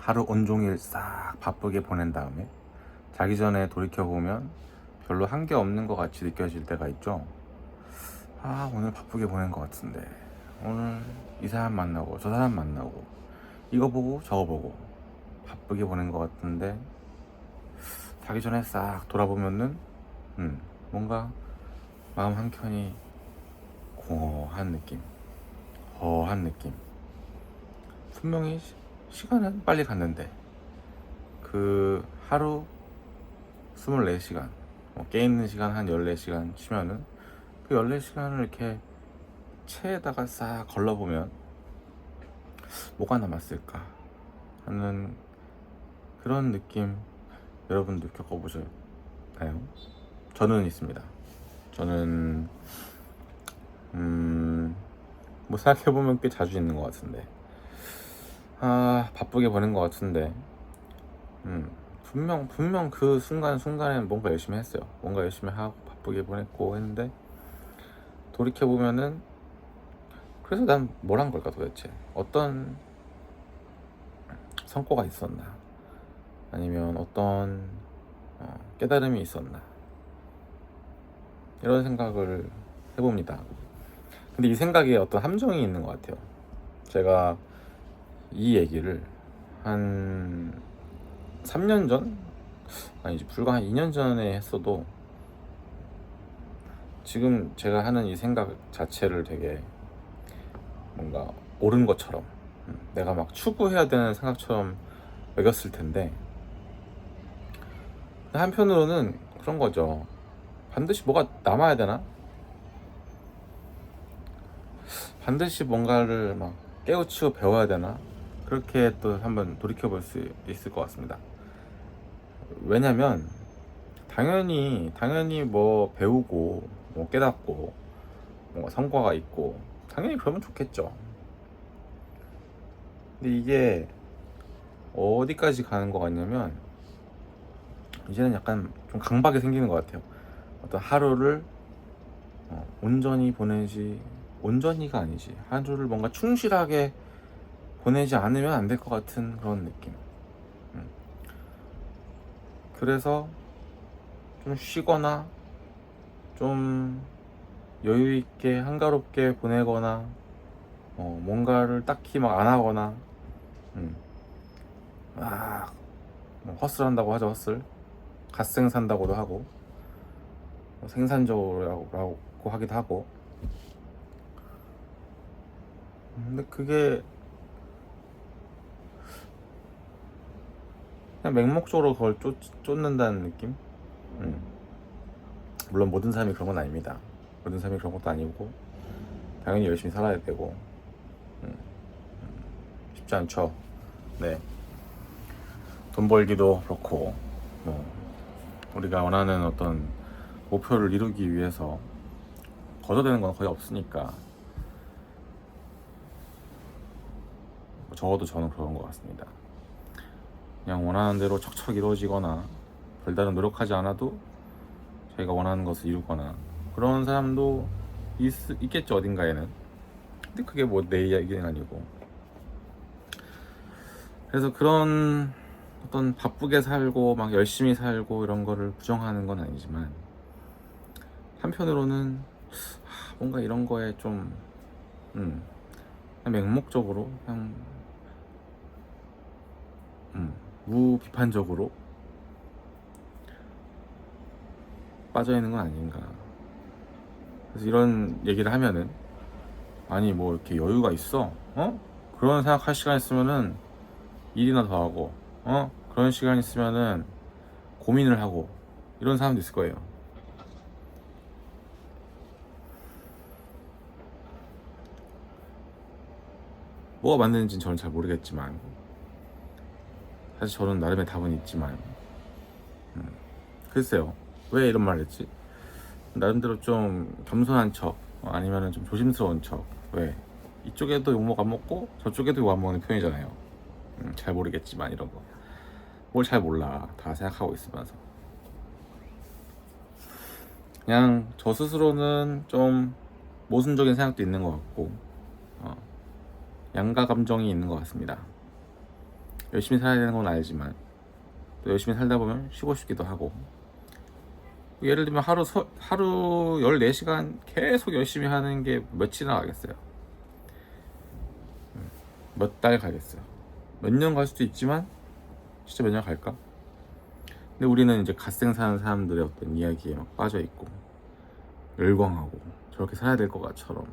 하루 온종일 싹 바쁘게 보낸 다음에 자기 전에 돌이켜보면 별로 한 게 없는 것 같이 느껴질 때가 있죠. 아, 오늘 바쁘게 보낸 것 같은데, 오늘 이 사람 만나고 저 사람 만나고 이거 보고 저거 보고 바쁘게 보낸 것 같은데, 자기 전에 싹 돌아보면은 뭔가 마음 한켠이 공허한 느낌, 허한 느낌. 분명히 시간은 빨리 갔는데, 그 하루 24시간 깨 있는 시간 한 14시간 치면은, 그 14시간을 이렇게 체에다가 싹 걸러보면 뭐가 남았을까 하는 그런 느낌, 여러분도 겪어보셨나요? 저는 있습니다. 저는 뭐 생각해보면 꽤 자주 있는 것 같은데, 바쁘게 보낸 것 같은데, 분명 그 순간에 뭔가 열심히 했어요. 뭔가 열심히 하고 바쁘게 보냈고 했는데, 돌이켜보면은, 그래서 난 뭘 한 걸까 도대체? 어떤 성과가 있었나? 아니면 어떤 깨달음이 있었나? 이런 생각을 해봅니다. 근데 이 생각에 어떤 함정이 있는 것 같아요. 제가 이 얘기를 한 3년 전? 아니지, 불과 한 2년 전에 했어도 지금 제가 하는 이 생각 자체를 되게 뭔가 옳은 것처럼, 내가 막 추구해야 되는 생각처럼 여겼을 텐데, 한편으로는 그런 거죠. 반드시 뭐가 남아야 되나? 반드시 뭔가를 막 깨우치고 배워야 되나? 그렇게 또 한번 돌이켜 볼 수 있을 것 같습니다. 왜냐면 당연히 뭐 배우고 뭐 깨닫고 뭔가 성과가 있고 당연히 그러면 좋겠죠. 근데 이게 어디까지 가는 것 같냐면, 이제는 약간 좀 강박이 생기는 것 같아요. 어떤 하루를 온전히 보내지, 온전히가 아니지, 하루를 뭔가 충실하게 보내지 않으면 안 될 것 같은 그런 느낌. 그래서 좀 쉬거나 좀 여유 있게 한가롭게 보내거나, 뭔가를 딱히 막 안 하거나, 막 헛슬한다고 하죠. 헛슬, 갓생 산다고도 하고, 생산적으로라고 하기도 하고. 근데 그게 그냥 맹목적으로 그걸 쫓는다는 느낌? 물론 모든 사람이 그런 건 아닙니다. 모든 사람이 그런 것도 아니고, 당연히 열심히 살아야 되고, 쉽지 않죠. 네. 돈 벌기도 그렇고, 뭐 우리가 원하는 어떤 목표를 이루기 위해서 거저되는 건 거의 없으니까, 적어도 저는 그런 것 같습니다. 그냥 원하는 대로 척척 이루어지거나, 별다른 노력하지 않아도 자기가 원하는 것을 이루거나, 그런 사람도 있겠죠, 어딘가에는. 근데 그게 뭐 내 이야기는 아니고. 그래서 그런 어떤 바쁘게 살고 막 열심히 살고 이런 거를 부정하는 건 아니지만, 한편으로는 뭔가 이런 거에 좀 그냥 맹목적으로 그냥 무비판적으로 빠져있는 건 아닌가. 그래서 이런 얘기를 하면은, 아니 뭐 이렇게 여유가 있어? 그런 생각할 시간 있으면은 일이나 더 하고, 그런 시간 있으면은 고민을 하고, 이런 사람도 있을 거예요. 뭐가 맞는지는 저는 잘 모르겠지만, 사실 저는 나름의 답은 있지만, 글쎄요, 왜 이런 말을 했지? 나름대로 좀 겸손한 척, 아니면은 좀 조심스러운 척. 왜 이쪽에도 욕먹 안 먹고 저쪽에도 욕 안 먹는 편이잖아요. 잘 모르겠지만, 이런 거 뭘 잘 몰라, 다 생각하고 있으면서. 그냥 저 스스로는 좀 모순적인 생각도 있는 것 같고, 양가 감정이 있는 것 같습니다. 열심히 살아야 되는 건 알지만 또 열심히 살다 보면 쉬고 싶기도 하고, 예를 들면 하루 14시간 계속 열심히 하는 게 며칠이나 가겠어요? 몇 달 가겠어요? 몇 년 갈 수도 있지만 진짜 몇 년 갈까? 근데 우리는 이제 갓생 사는 사람들의 어떤 이야기에 막 빠져 있고 열광하고 저렇게 살아야 될 것처럼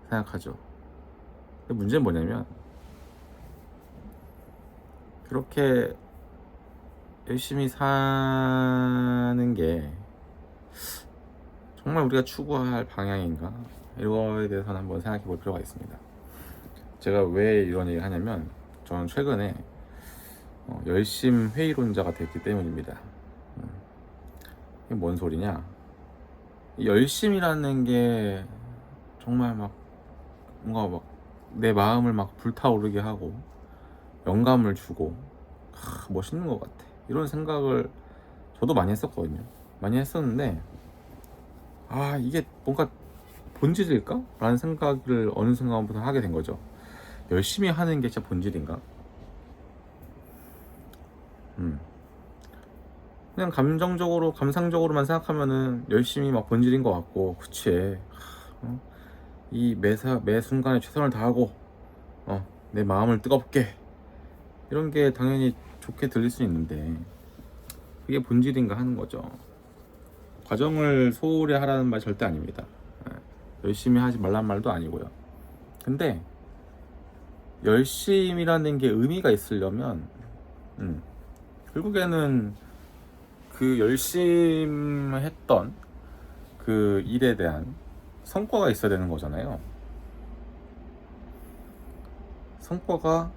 생각하죠. 근데 문제는 뭐냐면, 그렇게 열심히 사는 게 정말 우리가 추구할 방향인가? 이거에 대해서는 한번 생각해 볼 필요가 있습니다. 제가 왜 이런 얘기를 하냐면, 저는 최근에 열심 회의론자가 됐기 때문입니다. 이게 뭔 소리냐? 이 열심이라는 게 정말 막 뭔가 막 내 마음을 막 불타오르게 하고 영감을 주고 멋있는 것 같아, 이런 생각을 저도 많이 했었거든요. 많이 했었는데, 이게 뭔가 본질일까? 라는 생각을 어느 순간부터 하게 된 거죠. 열심히 하는 게 진짜 본질인가? 그냥 감정적으로, 감상적으로만 생각하면은 열심히 막 본질인 것 같고, 그치, 이 매 순간에 최선을 다하고 내 마음을 뜨겁게, 이런 게 당연히 좋게 들릴 수 있는데, 그게 본질인가 하는 거죠. 과정을 소홀히 하라는 말 절대 아닙니다. 열심히 하지 말란 말도 아니고요. 근데 열심이라는 게 의미가 있으려면 결국에는 그 열심히 했던 그 일에 대한 성과가 있어야 되는 거잖아요. 성과가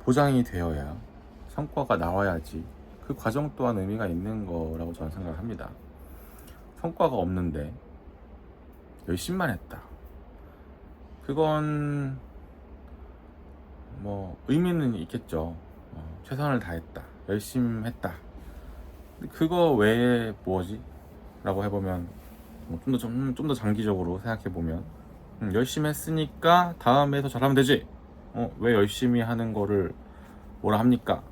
보장이 되어야, 성과가 나와야지 그 과정 또한 의미가 있는 거라고 저는 생각을 합니다. 성과가 없는데 열심만 했다, 그건 뭐 의미는 있겠죠. 최선을 다했다, 열심히 했다. 그거 외에 뭐지? 라고 해보면, 좀 더 장기적으로 생각해보면, 열심히 했으니까 다음에 더 잘하면 되지. 왜 열심히 하는 거를 뭐라 합니까?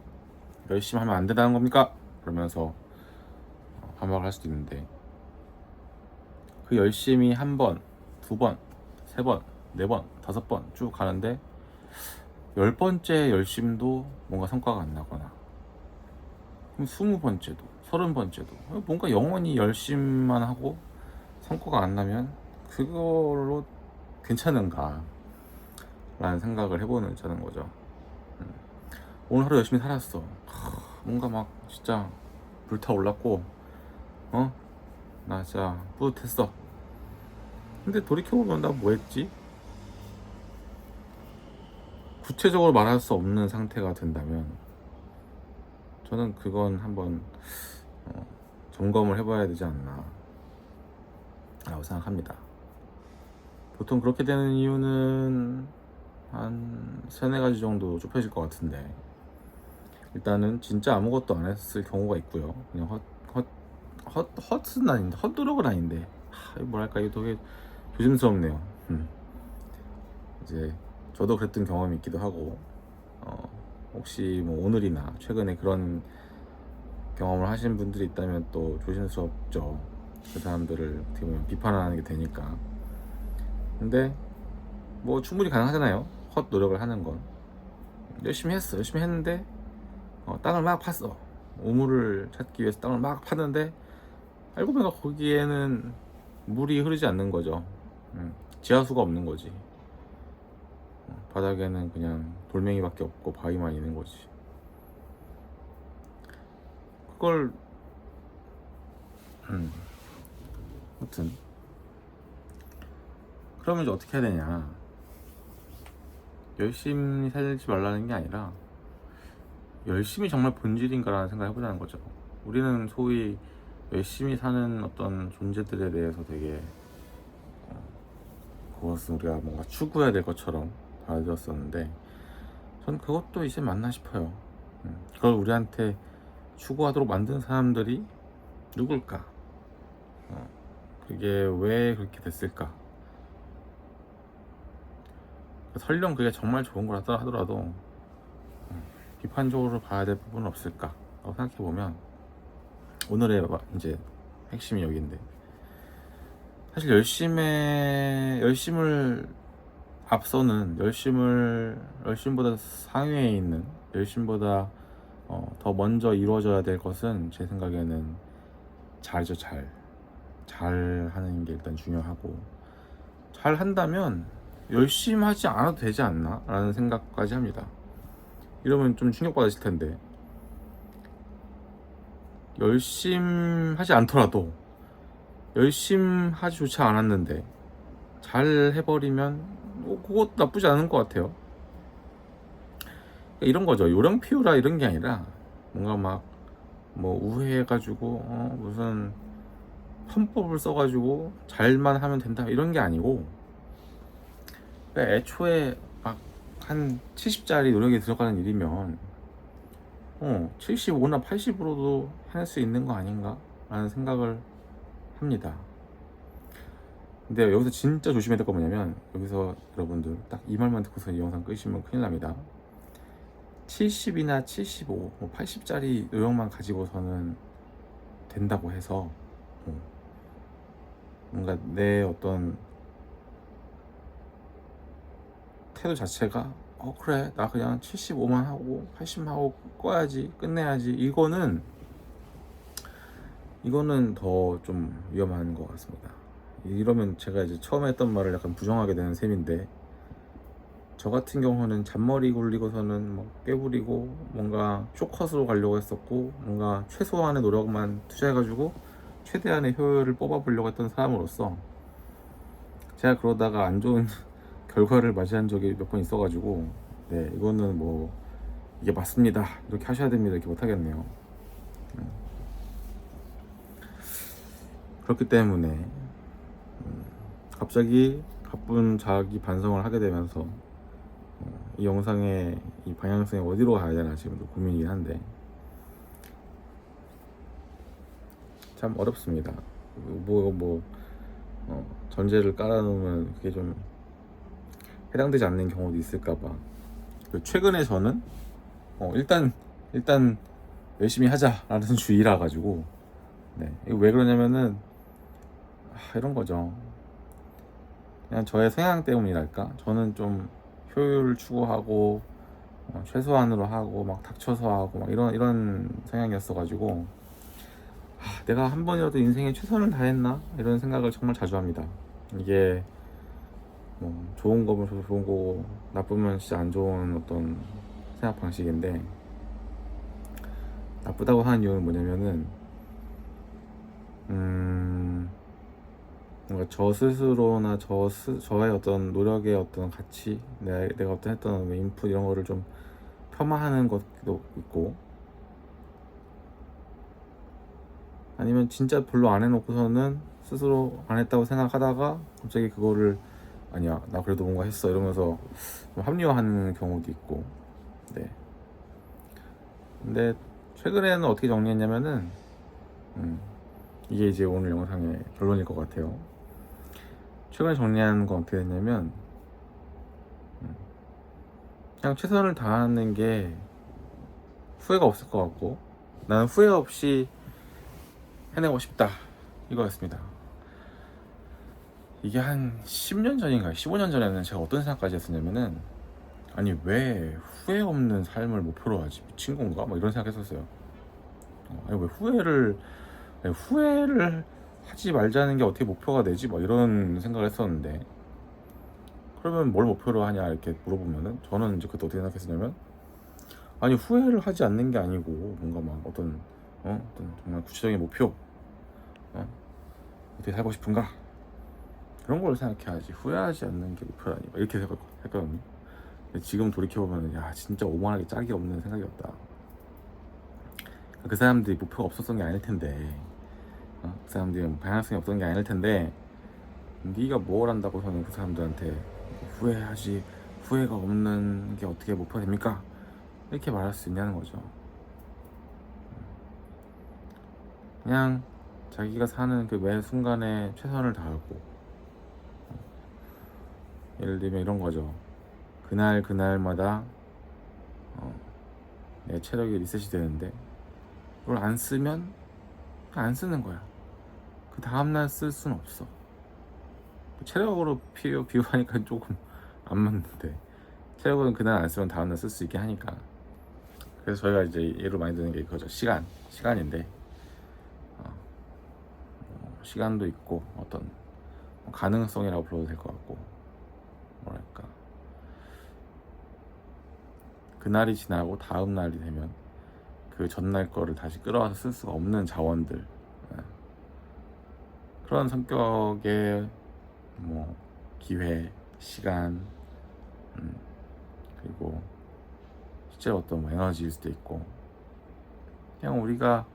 열심히 하면 안 된다는 겁니까? 그러면서 반박을 할 수도 있는데, 그 열심히 한 번, 두 번, 세 번, 네 번, 다섯 번 쭉 가는데 10번째 열심도 뭔가 성과가 안 나거나, 그럼 20번째도 30번째도 뭔가 영원히 열심만 하고 성과가 안 나면 그걸로 괜찮은가 라는 생각을 해보는 자는 거죠. 오늘 하루 열심히 살았어. 뭔가 막 진짜 불타올랐고 나 진짜 뿌듯했어. 근데 돌이켜보면 나 뭐 했지? 구체적으로 말할 수 없는 상태가 된다면 저는 그건 한번 점검을 해봐야 되지 않나 라고 생각합니다. 보통 그렇게 되는 이유는 한 세네 가지 정도 좁혀질 것 같은데, 일단은 진짜 아무것도 안 했을 경우가 있고요. 그냥 헛은 아닌데, 헛노력은 아닌데, 뭐랄까, 이게 되게 조심스럽네요. 이제 저도 그랬던 경험이 있기도 하고, 혹시 뭐 오늘이나 최근에 그런 경험을 하신 분들이 있다면 또 조심스럽죠. 그 사람들을 어떻게 보면 비판하는 게 되니까. 근데 뭐 충분히 가능하잖아요. 헛 노력을 하는 건. 열심히 했는데 땅을 막 팠어. 우물을 찾기 위해서 땅을 막 팠는데 알고 보니까 거기에는 물이 흐르지 않는 거죠. 지하수가 없는 거지. 바닥에는 그냥 돌멩이밖에 없고 바위만 있는 거지. 그걸 아무튼 그러면 이제 어떻게 해야 되냐? 열심히 살지 말라는 게 아니라 열심히 정말 본질인가라는 생각을 해보자는 거죠. 우리는 소위 열심히 사는 어떤 존재들에 대해서 되게 그것은 우리가 뭔가 추구해야 될 것처럼 받아들였었는데, 전 그것도 이제 맞나 싶어요. 그걸 우리한테 추구하도록 만든 사람들이 누굴까? 그게 왜 그렇게 됐을까? 설령 그게 정말 좋은 거라 하더라도 비판적으로 봐야 될 부분은 없을까 라고 생각해보면 오늘의 이제 핵심이 여기인데, 사실 열심을 앞서는, 열심보다 상위에 있는, 열심보다 더 먼저 이루어져야 될 것은 제 생각에는 잘죠. 잘 하는 게 일단 중요하고, 잘 한다면 열심히 하지 않아도 되지 않나 라는 생각까지 합니다. 이러면 좀 충격받으실 텐데, 열심히 하지 않더라도, 열심히 하지조차 않았는데 잘 해버리면 그것도 나쁘지 않은 것 같아요. 이런 거죠. 요령 피우라 이런 게 아니라, 뭔가 막 뭐 우회해가지고 무슨 편법을 써가지고 잘만 하면 된다 이런 게 아니고, 그러니까 애초에 막 한 70짜리 노력이 들어가는 일이면 75나 80으로도 해낼 수 있는 거 아닌가 라는 생각을 합니다. 근데 여기서 진짜 조심해야 될 거 뭐냐면, 여기서 여러분들 딱 이 말만 듣고서 이 영상 끄시면 큰일 납니다. 70이나 75, 80짜리 노력만 가지고서는 된다고 해서 뭔가 내 어떤 태도 자체가 그래 나 그냥 75만 하고 80만 하고 꺼야지 끝내야지, 이거는 더 좀 위험한 것 같습니다. 이러면 제가 이제 처음에 했던 말을 약간 부정하게 되는 셈인데, 저 같은 경우는 잔머리 굴리고서는 뭐 깨부리고 뭔가 쇼컷으로 가려고 했었고, 뭔가 최소한의 노력만 투자해가지고 최대한의 효율을 뽑아보려고 했던 사람으로서, 제가 그러다가 안 좋은 결과를 맞이한 적이 몇 번 있어가지고, 네, 이거는 뭐 이게 맞습니다 이렇게 하셔야 됩니다 이렇게 못하겠네요. 그렇기 때문에 갑자기 가쁜 자기 반성을 하게 되면서 이 영상의 이 방향성이 어디로 가야 되나 지금 좀 고민이긴 한데, 참 어렵습니다. 전제를 깔아놓으면 그게 좀 해당되지 않는 경우도 있을까봐. 최근에 저는 일단 열심히 하자라는 주의라 가지고, 네, 이거 왜 그러냐면은 이런 거죠. 그냥 저의 성향 때문이랄까. 저는 좀 효율을 추구하고 최소한으로 하고 막 닥쳐서 하고 막 이런 성향이었어가지고, 내가 한 번이라도 인생에 최선을 다했나 이런 생각을 정말 자주 합니다. 이게 뭐 좋은 거면 좋은 거고 나쁘면 진짜 안 좋은 어떤 생각 방식인데, 나쁘다고 하는 이유는 뭐냐면은 뭔가 저 스스로나 저의 어떤 노력의 어떤 가치, 내가 어떤 했던 인풋 이런 거를 좀 폄하하는 것도 있고, 아니면 진짜 별로 안 해놓고서는 스스로 안 했다고 생각하다가 갑자기 그거를 아니야 나 그래도 뭔가 했어 이러면서 좀 합리화하는 경우도 있고. 네. 근데 최근에는 어떻게 정리했냐면은 이게 이제 오늘 영상의 결론일 것 같아요. 최근에 정리한 건 어떻게 됐냐면, 그냥 최선을 다하는 게 후회가 없을 것 같고, 나는 후회 없이 해내고 싶다 이거였습니다. 이게 한 10년 전인가 15년 전에는 제가 어떤 생각까지 했었냐면은, 아니 왜 후회 없는 삶을 목표로 하지, 미친 건가 막 이런 생각했었어요. 아니 왜 후회를 하지 말자는 게 어떻게 목표가 되지 막 이런 생각을 했었는데, 그러면 뭘 목표로 하냐 이렇게 물어보면은 저는 이제 그때 어떻게 생각했었냐면, 아니 후회를 하지 않는 게 아니고 뭔가 막 어떤 정말 구체적인 목표, 어떻게 살고 싶은가 그런 걸 생각해야지 후회하지 않는 게 목표라니 이렇게 생각했거든요. 근데 지금 돌이켜보면 야 진짜 오만하게 짝이 없는 생각이었다. 그 사람들이 목표가 없었던 게 아닐 텐데, 그 사람들이 방향성이 없었던 게 아닐 텐데, 네가 뭘 한다고서는 그 사람들한테 후회가 없는 게 어떻게 목표가 됩니까? 이렇게 말할 수 있냐는 거죠. 그냥 자기가 사는 그 매 순간에 최선을 다하고, 예를 들면 이런 거죠. 그날 그날마다 내 체력이 리셋이 되는데 그걸 안 쓰면 안 쓰는 거야. 그 다음날 쓸 수는 없어. 체력으로 비유하니까 조금 안 맞는데, 체력은 그날 안 쓰면 다음날 쓸 수 있게 하니까. 그래서 저희가 이제 예로 많이 드는 게 이거죠. 시간인데 시간도 있고 어떤 가능성이라고 불러도 될 것 같고, 뭐랄까, 그날이 지나고 다음 날이 되면 그 전날 거를 다시 끌어와서 쓸 수가 없는 자원들, 그런 성격의 뭐 기회, 시간, 그리고 실제 어떤 뭐 에너지일 수도 있고, 그냥 우리가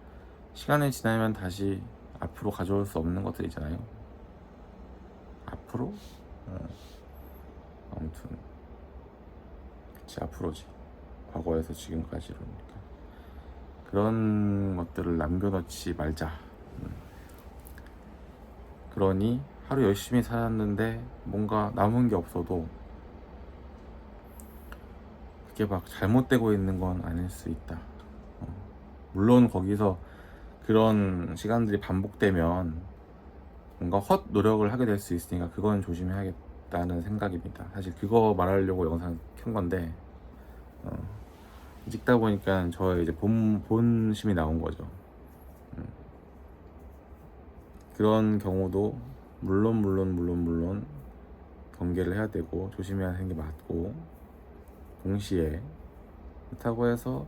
시간이 지나면 다시 앞으로 가져올 수 없는 것들 있잖아요. 앞으로? 아무튼 그치, 앞으로지. 과거에서 지금까지로니까 그런 것들을 남겨놓지 말자. 그러니 하루 열심히 살았는데 뭔가 남은 게 없어도 그게 막 잘못되고 있는 건 아닐 수 있다. 물론 거기서 그런 시간들이 반복되면 뭔가 헛 노력을 하게 될 수 있으니까 그건 조심해야겠다는 생각입니다. 사실 그거 말하려고 영상 켠 건데 찍다 보니까 저의 이제 본심이 나온 거죠. 그런 경우도 물론 경계를 해야 되고 조심해야 하는 게 맞고, 동시에 그렇다고 해서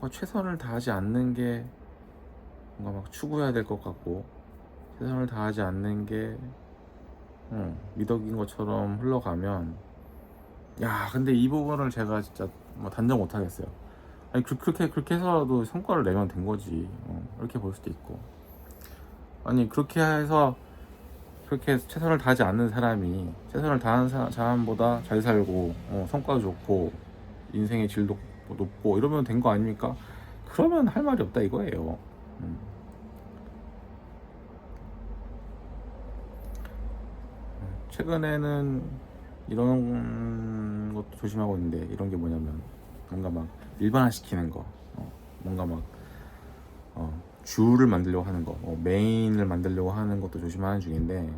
최선을 다하지 않는 게 뭔가 막 추구해야 될 것 같고, 최선을 다하지 않는 게 미덕인 것처럼 흘러가면, 야 근데 이 부분을 제가 진짜 뭐 단정 못 하겠어요. 아니 그렇게 해서라도 성과를 내면 된 거지. 이렇게 볼 수도 있고, 아니 그렇게 해서 그렇게 최선을 다하지 않는 사람이 최선을 다하는 사람보다 잘 살고 성과도 좋고 인생의 질도 높고 이러면 된 거 아닙니까? 그러면 할 말이 없다 이거예요. 최근에는 이런 것도 조심하고 있는데, 이런 게 뭐냐면 뭔가 막 일반화시키는 거, 뭔가 막 주를 만들려고 하는 거, 메인을 만들려고 하는 것도 조심하는 중인데,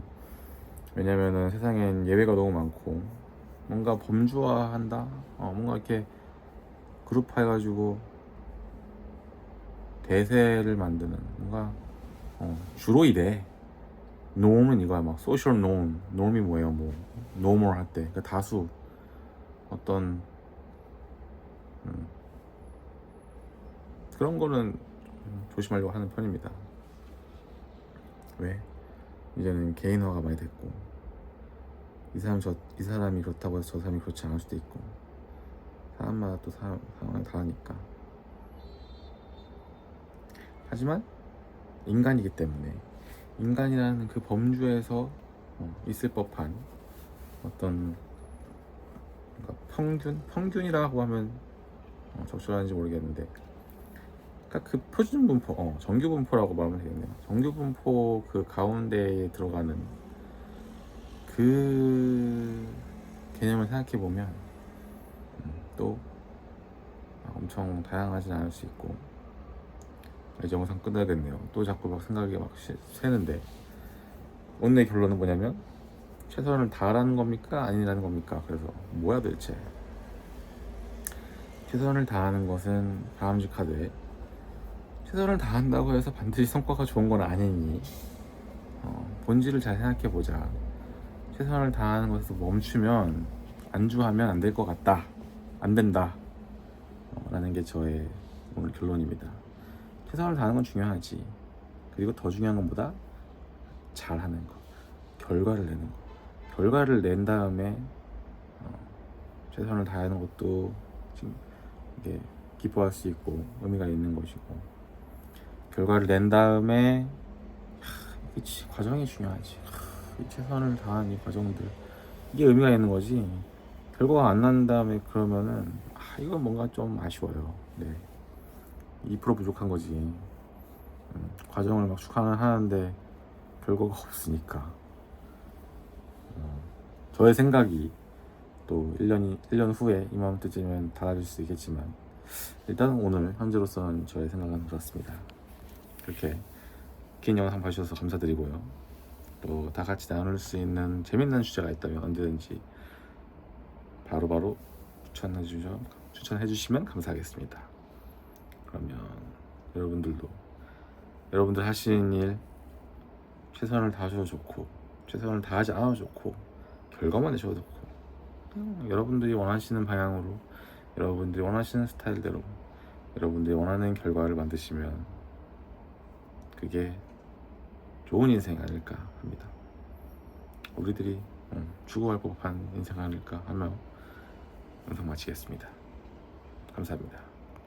왜냐면은 세상엔 예외가 너무 많고 뭔가 범주화한다, 뭔가 이렇게 그룹화해가지고 대세를 만드는 뭔가 주로 이래. 놈은 이거야. 막 소셜 놈이 뭐예요? 뭐 노멀 할 때 그 다수 어떤 그런 거는 조심하려고 하는 편입니다. 왜? 이제는 개인화가 많이 됐고, 이 사람이 그렇다고 해서 저 사람이 그렇지 않을 수도 있고, 사람마다 또 상황이 다르니까. 하지만 인간이기 때문에 인간이라는 그 범주에서 있을 법한 어떤 평균이라고 하면 적절한지 모르겠는데, 그러니까 그 표준 분포, 정규 분포라고 말하면 되겠네요. 정규 분포 그 가운데에 들어가는 그 개념을 생각해 보면 또 엄청 다양하진 않을 수 있고. 이제 영상 끝나야겠네요. 또 자꾸 막 생각이 막 새는데, 오늘의 결론은 뭐냐면 최선을 다하라는 겁니까? 아니라는 겁니까? 그래서 뭐야 도대체? 최선을 다하는 것은 바람직하되, 최선을 다한다고 해서 반드시 성과가 좋은 건 아니니 본질을 잘 생각해보자. 최선을 다하는 것에서 멈추면 안주하면 안 될 것 같다, 안 된다 라는 게 저의 오늘 결론입니다. 최선을 다하는 건 중요하지. 그리고 더 중요한 것보다 잘하는 거, 결과를 내는 거. 결과를 낸 다음에 최선을 다하는 것도 지금 이게 기뻐할 수 있고 의미가 있는 것이고, 결과를 낸 다음에 과정이 중요하지. 최선을 다한 이 과정들, 이게 의미가 있는 거지. 결과가 안 난 다음에 그러면은 이건 뭔가 좀 아쉬워요. 네, 2% 부족한 거지. 과정을 막 축하하는데 결과가 없으니까. 저의 생각이 또 1년 후에 이맘때쯤이면 달라질 수 있겠지만 일단 오늘 현재로서는 저의 생각은 그렇습니다. 그렇게 긴 영상 봐주셔서 감사드리고요. 또 다 같이 나눌 수 있는 재밌는 주제가 있다면 언제든지 바로바로 추천해 주시면 감사하겠습니다. 그러면 여러분들 하시는 일 최선을 다하셔도 좋고 최선을 다하지 않아도 좋고 결과만 내셔도 좋고 여러분들이 원하시는 방향으로 여러분들이 원하시는 스타일대로 여러분들이 원하는 결과를 만드시면 그게 좋은 인생 아닐까 합니다. 우리들이 추구할 법한 인생 아닐까 하며 영상 마치겠습니다. 감사합니다.